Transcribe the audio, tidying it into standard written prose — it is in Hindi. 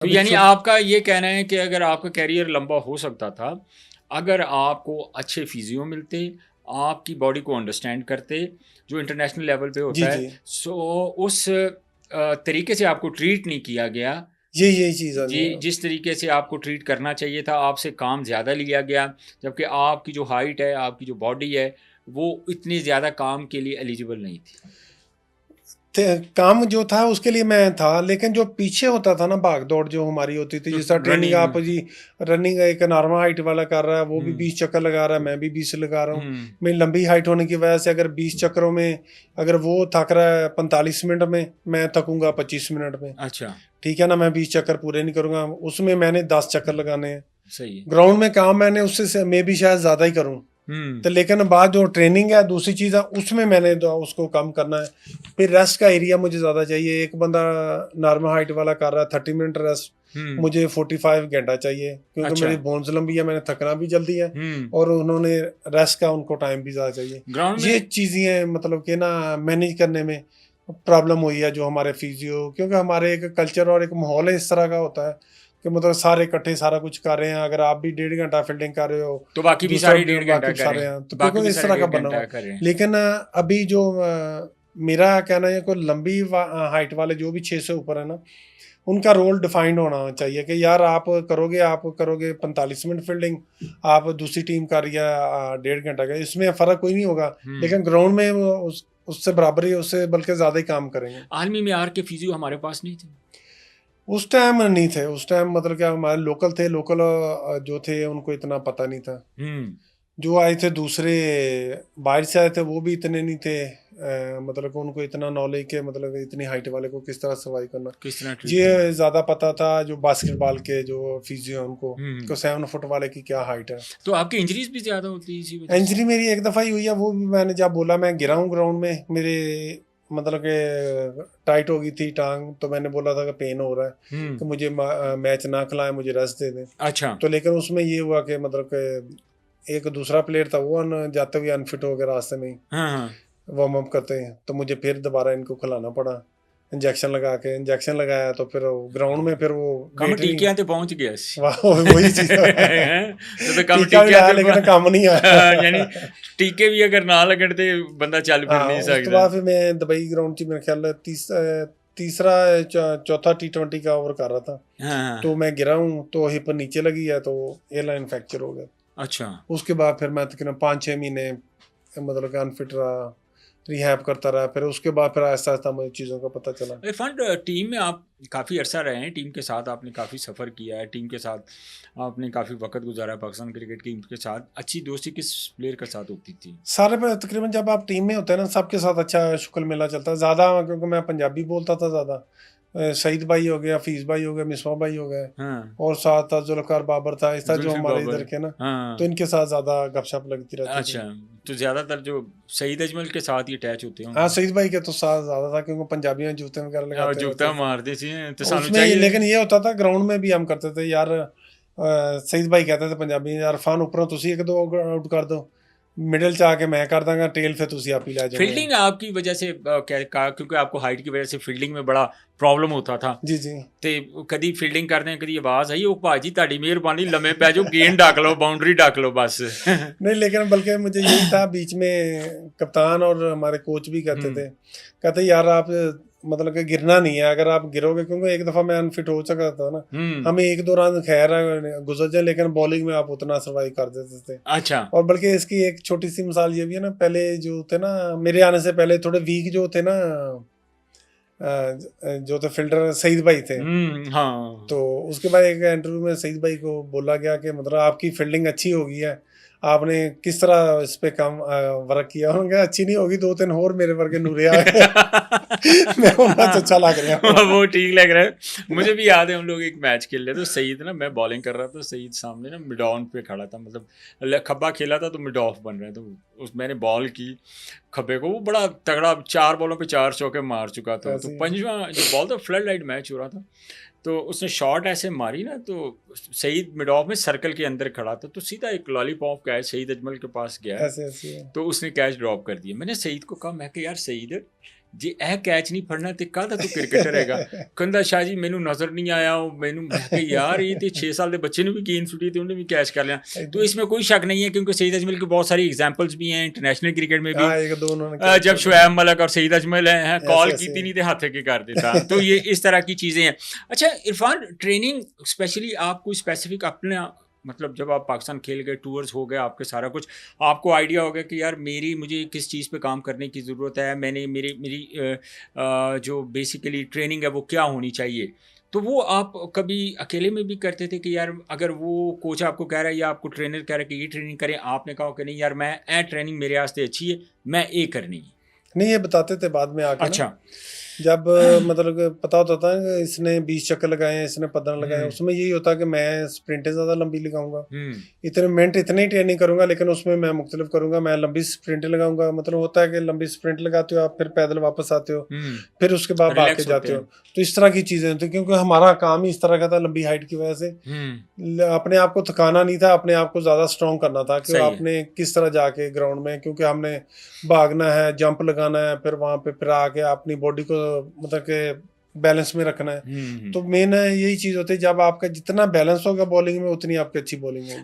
तो यानी आपका ये कहना है कि अगर आपका करियर लंबा हो सकता था, अगर आपको अच्छे फिजियो मिलते, आपकी बॉडी को अंडरस्टैंड करते, जो इंटरनेशनल लेवल पे जी होता है, जी, सो उस तरीके से आपको ट्रीट नहीं किया गया, यही चीज़ आनी जी है। जिस तरीके से आपको ट्रीट करना चाहिए था, आपसे काम ज़्यादा लिया गया, जबकि आपकी जो हाइट है, आपकी जो बॉडी है, वो इतनी ज़्यादा काम के लिए एलिजिबल नहीं थी। काम जो था उसके लिए मैं था, लेकिन जो पीछे होता था ना भाग दौड़ जो हमारी होती थी, तो जिस तरह ट्रेनिंग रनिंग आप जी, रनिंग एक नॉर्मल हाइट वाला कर रहा है वो भी हुँ, 20 चक्कर लगा रहा है, मैं भी 20 लगा रहा हूँ। हुँ, मेरी लंबी हाइट होने की वजह से अगर 20 चक्करों में अगर वो थक रहा है 45 मिनट में, मैं थकूंगा 25 मिनट में। अच्छा, ठीक है ना, मैं 20 चक्कर पूरे नहीं करूंगा, उसमें मैंने 10 चक्कर लगाने हैं। सही है। ग्राउंड में काम मैंने उससे मैं भी शायद ज़्यादा ही करूँ, हुँ, तो लेकिन बाद जो ट्रेनिंग है दूसरी चीज़ है, उसमें मैंने उसको कम करना है। फिर रेस्ट का एरिया मुझे ज़्यादा चाहिए। एक बंदा नॉर्मल हाइट वाला कर रहा है 30 मिनट रेस्ट, हुँ, मुझे 45 घंटा चाहिए, क्योंकि अच्छा, मेरी बोन्स लंबी है, मैंने थकना भी जल्दी है, हुँ, और उन्होंने रेस्ट का उनको टाइम भी ज़्यादा चाहिए। ग्राउंड ये में चीज़ें मतलब कि ना मैनेज करने में प्रॉब्लम हुई है जो हमारे फिजियो, क्योंकि हमारे एक कल्चर और एक माहौल है इस तरह का होता है कि मतलब सारे इकट्ठे सारा कुछ कर रहे हैं। अगर आप भी 1.5 घंटा फील्डिंग कर रहे हो, तो बाकी भी दूसरा सारी डेढ़ घंटा बाकी करें, सारे हैं, तो बाकी बिल्कुल भी इस सारे तरह का डेढ़ बना हुआ। घंटा करें। लेकिन अभी जो मेरा कहना है कि लंबी हाइट वाले जो भी 6 से ऊपर है ना, उनका रोल डिफाइंड होना चाहिए कि यार आप करोगे 45 मिनट फील्डिंग, आप दूसरी टीम कर रही है 1.5 घंटा का, इसमें फ़र्क कोई नहीं होगा। हुँ, लेकिन ग्राउंड में वो उससे बराबर ही, उससे बल्कि ज़्यादा ही काम करेंगे। आलमी मेयार के फिजियो हमारे पास नहीं थे। उस टाइम नहीं थे, उस टाइम मतलब क्या हमारे लोकल थे, लोकल जो थे उनको इतना पता नहीं था। हुँ, जो आए थे दूसरे बाहर से आए थे वो भी इतने नहीं थे, मतलब कि उनको इतना नॉलेज के मतलब इतनी हाइट वाले को किस तरह सर्वाइव करना। किस तरह ट्रीट करना। ये ज़्यादा पता था जो बास्केटबॉल के जो फिजियो हैं उनको, हुँ, को 7 फुट वाले की क्या हाइट है। तो आपकी इंजरीज़ भी ज़्यादा होती है इसी वजह से? इंजरी मेरी एक दफ़ा ही हुई है, वो भी मैंने जब बोला मैं गिरा हूँ ग्राउंड में, मेरे मतलब कि टाइट हो गई थी टांग, तो मैंने बोला था कि पेन हो रहा है, हुँ, कि मुझे मैच ना खिलाएं, मुझे रेस्ट दे दें। अच्छा, तो लेकिन उसमें ये हुआ कि मतलब कि एक दूसरा प्लेयर था वो जाते हुए अनफिट हो गया रास्ते में ही, हाँ, हाँ। वार्म अप करते हैं, तो मुझे फिर दोबारा इनको खिलाना पड़ा। इंजेक्शन लगाया, तो फिर ग्राउंड में फिर वो कम वेट नहीं। टिकियां ते पहुंच गया सी। वाह, वही चीज़ तो कम टीका भी टिकियां लाया ते लेकिन काम नहीं आया। यानी टीके भी अगर ना लगन ते बंदा चल फिर हाँ, नहीं उस तो सकता। बाद फिर मैं दुबई ग्राउंड 'ਚ मेरे ख्याल तीसरा चौथा T20 का ओवर कर रहा था, हाँ, तो हाँ, मैं गिरा हूँ, तो हिप नीचे लगी है, तो एयरलाइन फ्रैक्चर हो गया। अच्छा। उसके बाद फिर मैं तकरीबन 5-6 महीने मतलब कि अनफिट रहा, रिहैब करता रहा, फिर उसके बाद फिर आहिस्ता-आहिस्ता मुझे चीज़ों का पता चला। इरफान, टीम में आप काफ़ी अरसा रहे हैं, टीम के साथ आपने काफ़ी सफ़र किया है, टीम के साथ आपने काफ़ी वक्त गुजारा है पाकिस्तान क्रिकेट टीम के साथ। अच्छी दोस्ती किस प्लेयर के साथ होती थी? सारे पे तकरीबन जब आप टीम में होते हैं ना, सबके साथ अच्छा शुक्ल-मेला चलता है। ज़्यादा क्योंकि मैं पंजाबी बोलता था ज़्यादा। सईद भाई हो गया, हफ़ीज़ भाई हो गया, मिसबा भाई हो गए, हाँ, और साथ था ज़ुल्फ़िकार बाबर था, इस तरह जो जुल्फ़ी हमारे बाबर। इधर के ना, तो हाँ, इनके साथ ज़्यादा गपशप लगती रहती अच्छा, थी। तो ज़्यादातर जो सईद अजमल के साथ ही अटैच होते हाँ, होंगे। सईद भाई के तो साथ ज़्यादा था, क्योंकि पंजाबी में जूते वगैरह लगाते रहते जुगता थे। मारते सी तो सानू उसमें चाहिए। लेकिन ये होता था ग्राउंड में भी हम करते थे यार, सईद भाई कहते थे पंजाबी में, यार इरफान ऊपरों तुसी एक दो आउट कर दो, मिडल च आके मैं कर दांगा, टेल फिर तुसी आप ही लै जाओगे। फील्डिंग आपकी वजह से क्योंकि आपको हाइट की वजह से फील्डिंग में बड़ा प्रॉब्लम होता था, जी जी। ਤੇ ਕਦੀ ਫੀਲਡਿੰਗ ਕਰਦੇ ਕਦੀ ਆਵਾਜ਼ ਆਈ ਉਹ ਭਾਜੀ ਤੁਹਾਡੀ ਮਿਹਰਬਾਨੀ ਲੰਮੇ ਪੈ ਜਾਓ ਗੇਂਦ ਡੱਕ ਲਓ ਬਾਉਂਡਰੀ ਡੱਕ ਲਓ ਬਸ। नहीं, लेकिन बल्कि मुझे यही था बीच में, कप्तान और हमारे कोच भी कहते हम्म थे, कहते यार आप मतलब कि गिरना नहीं है, अगर आप गिरोगे, क्योंकि एक दफ़ा मैं अनफिट हो चुका था ना, हम्म हमें एक दो रन खैर गुजर जाए, लेकिन बॉलिंग में आप उतना सर्वाइव कर देते थे। अच्छा और बल्कि इसकी एक छोटी सी मिसाल ये भी है ना, पहले जो थे ना, मेरे आने से पहले थोड़े वीक जो थे ना, जो थे फील्डर सईद भाई थे। हाँ तो उसके बाद एक इंटरव्यू में सईद भाई को बोला गया कि मतलब आपकी फील्डिंग अच्छी हो गई है, आपने किस तरह इस पे काम वर्क किया। उन्होंने कहा अच्छी नहीं होगी, 2-3 और मेरे वर्गे नूरे आ गए। मैं उन्हें अच्छा लग रहा वो हूँ। ठीक लग रहा है। मुझे भी याद है हम लोग एक मैच खेल रहे थे, तो सईद ना, मैं बॉलिंग कर रहा था, सईद सामने ना मिड ऑन पे खड़ा था, मतलब खब्बा खेला था तो मिड ऑफ बन रहा है, तो उस मैंने बॉल की खब्बे को, वो बड़ा तगड़ा 4 बॉलों पे 4 चौके मार चुका था, तो ऐसे ही। पंजवा जो बॉल था, फ्लड लाइट मैच हो रहा था, तो उसने शॉट ऐसे मारी ना, तो सईद मिड ऑफ में सर्कल के अंदर खड़ा था, तो सीधा एक लॉलीपॉप कैच सईद अजमल के पास गया, ऐसे ऐसे। तो उसने कैच ड्रॉप कर दिया। मैंने सईद को कहा, मैं कि यार सईद, ਜੇ ਇਹ ਕੈਚ ਨਹੀਂ ਫੜਨਾ ਤੇ ਕਾਹਦਾ ਤੂੰ ਕ੍ਰਿਕਟਰ ਹੈਗਾ। ਕਹਿੰਦਾ ਸ਼ਾਹ ਜੀ ਮੈਨੂੰ ਨਜ਼ਰ नहीं आया, मैंने मैं कहा यार ये तो 6 साल के बच्चे ने भी गेंद सुटी थी, उन्होंने भी कैच कर लिया। तो इसमें कोई शक नहीं है क्योंकि सईद अजमल की बहुत सारी एग्जांपल्स भी हैं इंटरनेशनल क्रिकेट में भी, जब शोएब मलिक और सईद अजमल हैं कॉल की थी नहीं तो हाथ के कर देता। तो ये इस तरह की चीज़ें हैं। अच्छा इरफान, ट्रेनिंग स्पेशली आप कोई स्पेसिफिक अपने मतलब जब आप पाकिस्तान खेल गए, टूर्स हो गए आपके, सारा कुछ आपको आइडिया हो गया कि यार मुझे किस चीज़ पे काम करने की ज़रूरत है, मैंने मेरी जो बेसिकली ट्रेनिंग है वो क्या होनी चाहिए, तो वो आप कभी अकेले में भी करते थे कि यार अगर वो कोच आपको कह रहा है या आपको ट्रेनर कह रहा है कि ये ट्रेनिंग करें, आपने कहा कि नहीं यार मैं ट्रेनिंग मेरे वास्ते अच्छी है, मैं ये करनी है? नहीं, ये बताते थे बाद में आके। अच्छा, जब मतलब पता होता था कि इसने 20 चक्कर लगाए हैं, इसने 15 लगाए, उसमें यही होता कि मैं स्प्रिंटें ज़्यादा लंबी लगाऊंगा, इतने मिनट इतनी ट्रेनिंग करूंगा, लेकिन उसमें मैं मुख्तलिफ करूंगा, मैं लंबी स्प्रिंटें लगाऊंगा। मतलब होता है कि लंबी स्प्रिंट लगाते हो आप, फिर पैदल वापस आते हो, फिर उसके बाद भाग के जाते हो। तो इस तरह की चीज़ें होती, क्योंकि हमारा काम ही इस तरह का था, लंबी हाइट की वजह से अपने आप को थकाना नहीं था, अपने आप को ज़्यादा स्ट्रॉन्ग करना था कि आपने किस तरह जाके ग्राउंड में, क्योंकि हमने भागना है, जंप लगाना है, फिर वहाँ पे फिर आके अपनी बॉडी को मतलब के बैलेंस में रखना है। तो मेन यही चीज होती है, जब आपका जितना बैलेंस होगा बॉलिंग में उतनी आपकी अच्छी बॉलिंग होगी।